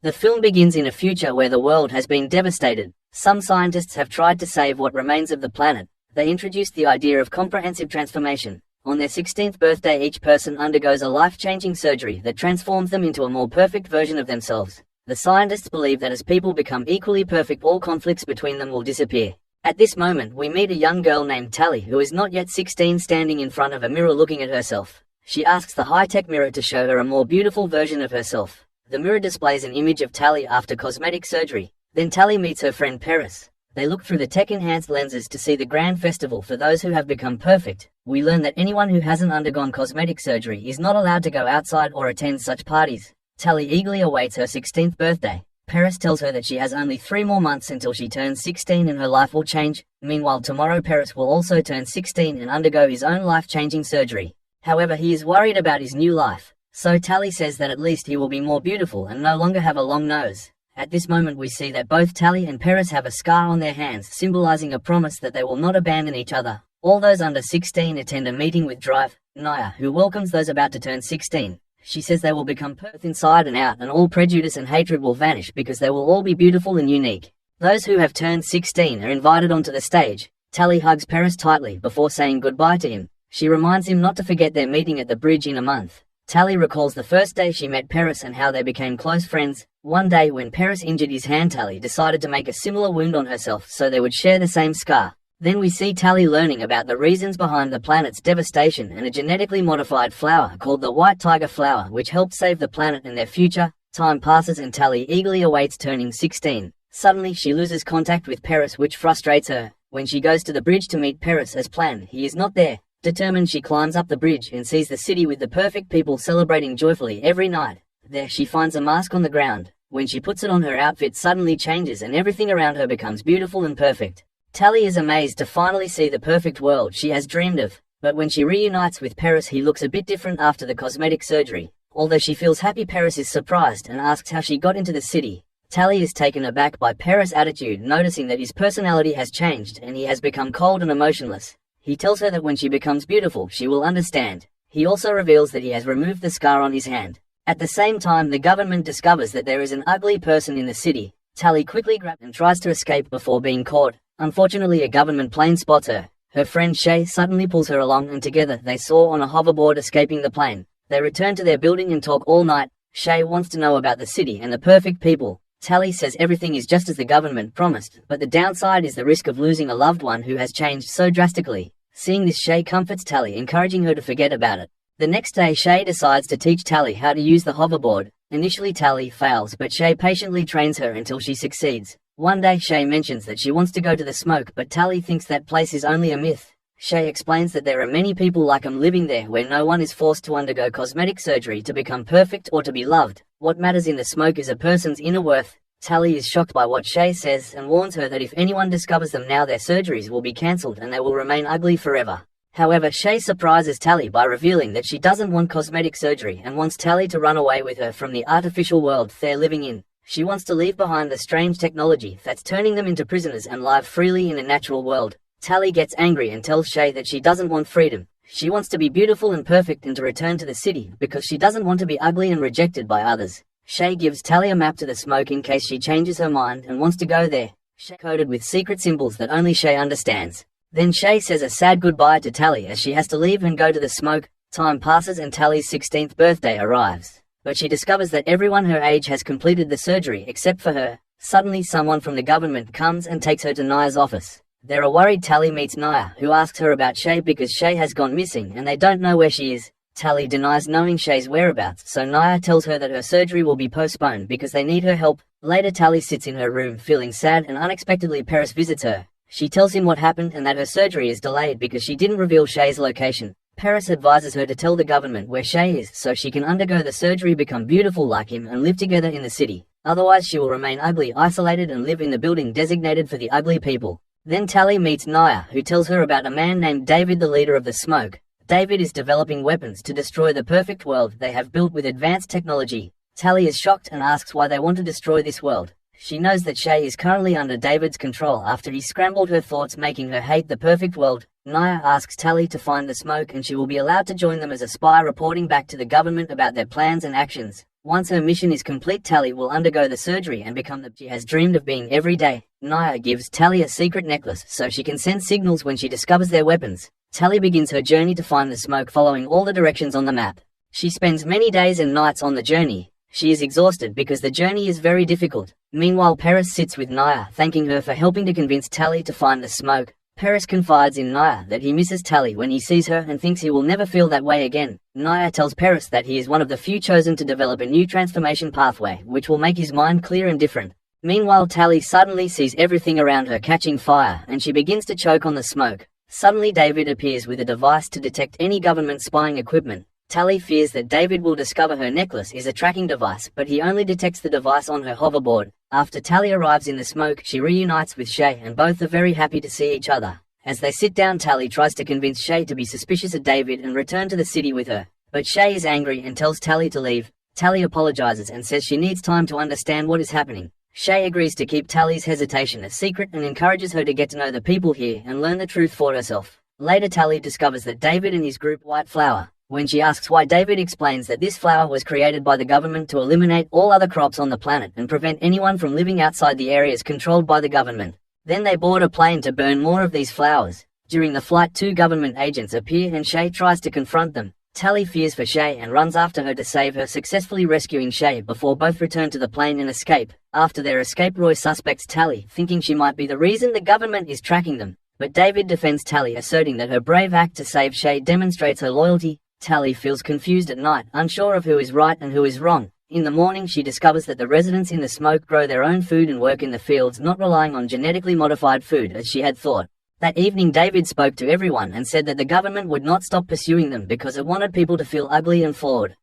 The film begins in a future where the world has been devastated. Some scientists have tried to save what remains of the planet. They introduced the idea of comprehensive transformation. On their 16th birthday, each person undergoes a life-changing surgery that transforms them into a more perfect version of themselves. The scientists believe that as people become equally perfect, all conflicts between them will disappear. At this moment, we meet a young girl named Tally who is not yet 16, standing in front of a mirror looking at herself. She asks the high-tech mirror to show her a more beautiful version of herself. The mirror displays an image of Tally after cosmetic surgery. Then Tally meets her friend Paris. They look through the tech-enhanced lenses to see the grand festival for those who have become perfect. We learn that anyone who hasn't undergone cosmetic surgery is not allowed to go outside or attend such parties. Tally eagerly awaits her 16th birthday. Paris tells her that she has only 3 more months until she turns 16 and her life will change. Meanwhile, tomorrow Paris will also turn 16 and undergo his own life-changing surgery. However, he is worried about his new life. So Tally says that at least he will be more beautiful and no longer have a long nose. At this moment we see that both Tally and Paris have a scar on their hands, symbolizing a promise that they will not abandon each other. All those under 16 attend a meeting with Drive, Naya, who welcomes those about to turn 16. She says they will become perfect inside and out, and all prejudice and hatred will vanish because they will all be beautiful and unique. Those who have turned 16 are invited onto the stage. Tally hugs Paris tightly before saying goodbye to him. She reminds him not to forget their meeting at the bridge in a month. Tally recalls the first day she met Paris and how they became close friends. One day when Paris injured his hand, Tally decided to make a similar wound on herself so they would share the same scar. Then we see Tally learning about the reasons behind the planet's devastation and a genetically modified flower called the White Tiger Flower which helped save the planet and their future. Time passes and Tally eagerly awaits turning 16. Suddenly she loses contact with Paris, which frustrates her. When she goes to the bridge to meet Paris as planned, he is not there. Determined, she climbs up the bridge and sees the city with the perfect people celebrating joyfully every night. There she finds a mask on the ground. When she puts it on, her outfit suddenly changes and everything around her becomes beautiful and perfect. Tally is amazed to finally see the perfect world she has dreamed of. But when she reunites with Paris, he looks a bit different after the cosmetic surgery. Although she feels happy, Paris is surprised and asks how she got into the city. Tally is taken aback by Paris' attitude, noticing that his personality has changed and he has become cold and emotionless. He tells her that when she becomes beautiful, she will understand. He also reveals that he has removed the scar on his hand. At the same time, the government discovers that there is an ugly person in the city. Tally quickly grabs and tries to escape before being caught. Unfortunately, a government plane spots her. Her friend Shay suddenly pulls her along and together they soar on a hoverboard, escaping the plane. They return to their building and talk all night. Shay wants to know about the city and the perfect people. Tally says everything is just as the government promised, but the downside is the risk of losing a loved one who has changed so drastically. Seeing this, Shay comforts Tally, encouraging her to forget about it. The next day, Shay decides to teach Tally how to use the hoverboard. Initially, Tally fails, but Shay patiently trains her until she succeeds. One day, Shay mentions that she wants to go to the smoke, but Tally thinks that place is only a myth. Shay explains that there are many people like him living there where no one is forced to undergo cosmetic surgery to become perfect or to be loved. What matters in the smoke is a person's inner worth. Tally is shocked by what Shay says and warns her that if anyone discovers them now, their surgeries will be cancelled and they will remain ugly forever. However, Shay surprises Tally by revealing that she doesn't want cosmetic surgery and wants Tally to run away with her from the artificial world they're living in. She wants to leave behind the strange technology that's turning them into prisoners and live freely in a natural world. Tally gets angry and tells Shay that she doesn't want freedom. She wants to be beautiful and perfect and to return to the city because she doesn't want to be ugly and rejected by others. Shay gives Tally a map to the smoke in case she changes her mind and wants to go there. Shay coded with secret symbols that only Shay understands. Then Shay says a sad goodbye to Tally as she has to leave and go to the smoke. Time passes and Tally's 16th birthday arrives. But she discovers that everyone her age has completed the surgery except for her. Suddenly someone from the government comes and takes her to Naya's office. There a worried Tally meets Naya, who asks her about Shay because Shay has gone missing and they don't know where she is. Tally denies knowing Shay's whereabouts, so Naya tells her that her surgery will be postponed because they need her help. Later, Tally sits in her room feeling sad and unexpectedly Paris visits her. She tells him what happened and that her surgery is delayed because she didn't reveal Shay's location. Paris advises her to tell the government where Shay is so she can undergo the surgery, become beautiful like him and live together in the city. Otherwise she will remain ugly, isolated and live in the building designated for the ugly people. Then Tally meets Naya, who tells her about a man named David, the leader of the smoke. David is developing weapons to destroy the perfect world they have built with advanced technology. Tally is shocked and asks why they want to destroy this world. She knows that Shay is currently under David's control after he scrambled her thoughts, making her hate the perfect world. Naya asks Tally to find the smoke and she will be allowed to join them as a spy, reporting back to the government about their plans and actions. Once her mission is complete, Tally will undergo the surgery and become the she has dreamed of being every day. Nia gives Tally a secret necklace so she can send signals when she discovers their weapons. Tally begins her journey to find the smoke, following all the directions on the map. She spends many days and nights on the journey. She is exhausted because the journey is very difficult. Meanwhile, Paris sits with Nia, thanking her for helping to convince Tally to find the smoke. Paris confides in Nia that he misses Tally when he sees her and thinks he will never feel that way again. Nia tells Paris that he is one of the few chosen to develop a new transformation pathway, which will make his mind clear and different. Meanwhile, Tally suddenly sees everything around her catching fire, and she begins to choke on the smoke. Suddenly David appears with a device to detect any government spying equipment. Tally fears that David will discover her necklace is a tracking device, but he only detects the device on her hoverboard. After Tally arrives in the smoke, she reunites with Shay, and both are very happy to see each other. As they sit down, Tally tries to convince Shay to be suspicious of David and return to the city with her. But Shay is angry and tells Tally to leave. Tally apologizes and says she needs time to understand what is happening. Shay agrees to keep Tally's hesitation a secret and encourages her to get to know the people here and learn the truth for herself. Later, Tally discovers that David and his group White Flower. When she asks why, David explains that this flower was created by the government to eliminate all other crops on the planet and prevent anyone from living outside the areas controlled by the government. Then they board a plane to burn more of these flowers. During the flight, 2 government agents appear and Shay tries to confront them. Tally fears for Shay and runs after her to save her, successfully rescuing Shay before both return to the plane and escape. After their escape, Roy suspects Tally, thinking she might be the reason the government is tracking them. But David defends Tally, asserting that her brave act to save Shay demonstrates her loyalty. Tally feels confused at night, unsure of who is right and who is wrong. In the morning, she discovers that the residents in the smoke grow their own food and work in the fields, not relying on genetically modified food as she had thought. That evening, David spoke to everyone and said that the government would not stop pursuing them because it wanted people to feel ugly and flawed,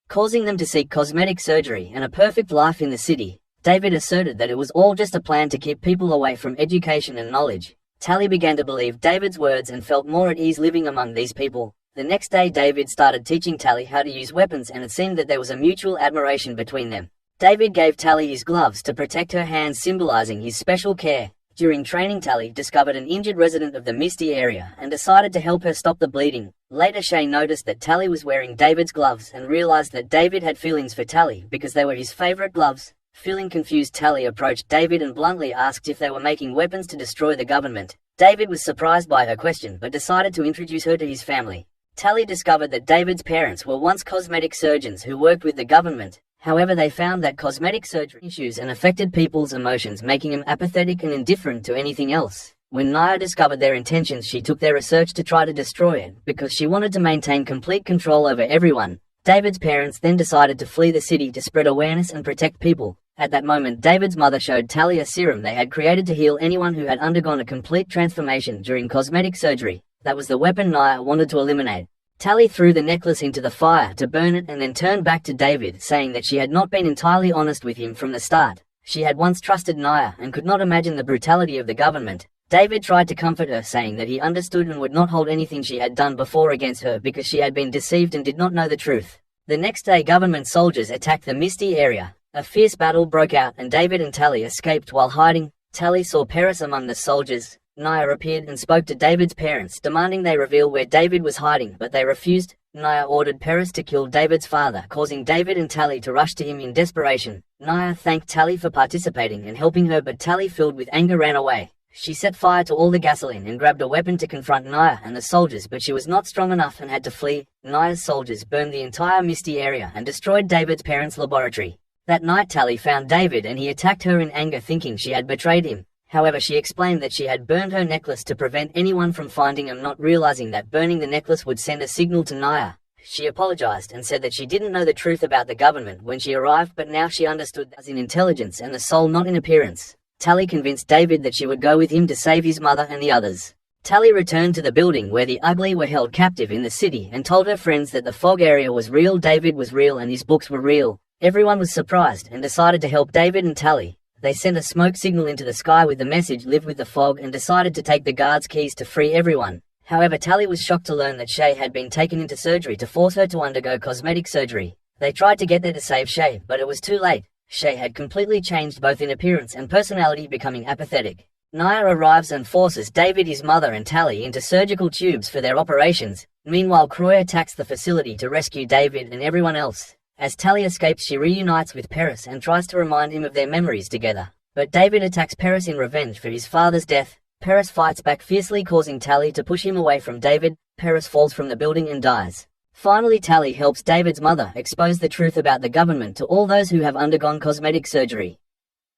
causing them to seek cosmetic surgery and a perfect life in the city. David asserted that it was all just a plan to keep people away from education and knowledge. Tally began to believe David's words and felt more at ease living among these people. The next day, David started teaching Tally how to use weapons, and it seemed that there was a mutual admiration between them. David gave Tally his gloves to protect her hands, symbolizing his special care. During training, Tally discovered an injured resident of the Misty area and decided to help her stop the bleeding. Later, Shay noticed that Tally was wearing David's gloves and realized that David had feelings for Tally because they were his favorite gloves. Feeling confused, Tally approached David and bluntly asked if they were making weapons to destroy the government. David was surprised by her question but decided to introduce her to his family. Tally discovered that David's parents were once cosmetic surgeons who worked with the government. However, they found that cosmetic surgery issues and affected people's emotions, making them apathetic and indifferent to anything else. When Nia discovered their intentions, she took their research to try to destroy it because she wanted to maintain complete control over everyone. David's parents then decided to flee the city to spread awareness and protect people. At that moment, David's mother showed Tally a serum they had created to heal anyone who had undergone a complete transformation during cosmetic surgery. That was the weapon Nia wanted to eliminate. Tally threw the necklace into the fire to burn it and then turned back to David, saying that she had not been entirely honest with him from the start. She had once trusted Nia and could not imagine the brutality of the government. David tried to comfort her, saying that he understood and would not hold anything she had done before against her because she had been deceived and did not know the truth. The next day, government soldiers attacked the Misty area. A fierce battle broke out and David and Tally escaped while hiding. Tally saw Paris among the soldiers. Nia appeared and spoke to David's parents, demanding they reveal where David was hiding, but they refused. Nia ordered Paris to kill David's father, causing David and Tally to rush to him in desperation. Nia thanked Tally for participating and helping her, but Tally, filled with anger, ran away. She set fire to all the gasoline and grabbed a weapon to confront Nia and the soldiers, but she was not strong enough and had to flee. Nia's soldiers burned the entire Misty area and destroyed David's parents' laboratory. That night, Tally found David and he attacked her in anger, thinking she had betrayed him. However, she explained that she had burned her necklace to prevent anyone from finding him, not realizing that burning the necklace would send a signal to Nia. She apologized and said that she didn't know the truth about the government when she arrived, but now she understood that as in intelligence and the soul, not in appearance. Tally convinced David that she would go with him to save his mother and the others. Tally returned to the building where the ugly were held captive in the city and told her friends that the fog area was real, David was real, and his books were real. Everyone was surprised and decided to help David and Tally. They sent a smoke signal into the sky with the message "Live with the fog" and decided to take the guard's keys to free everyone. However, Tally was shocked to learn that Shay had been taken into surgery to force her to undergo cosmetic surgery. They tried to get there to save Shay, but it was too late. Shay had completely changed both in appearance and personality, becoming apathetic. Nia arrives and forces David, his mother, and Tally into surgical tubes for their operations. Meanwhile, Croy attacks the facility to rescue David and everyone else. As Tally escapes, she reunites with Paris and tries to remind him of their memories together. But David attacks Paris in revenge for his father's death. Paris fights back fiercely, causing Tally to push him away from David. Paris falls from the building and dies. Finally, Tally helps David's mother expose the truth about the government to all those who have undergone cosmetic surgery,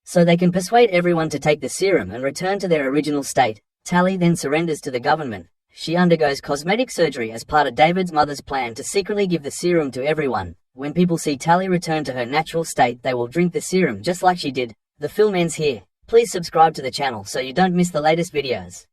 so they can persuade everyone to take the serum and return to their original state. Tally then surrenders to the government. She undergoes cosmetic surgery as part of David's mother's plan to secretly give the serum to everyone. When people see Tally return to her natural state, they will drink the serum just like she did. The film ends here. Please subscribe to the channel so you don't miss the latest videos.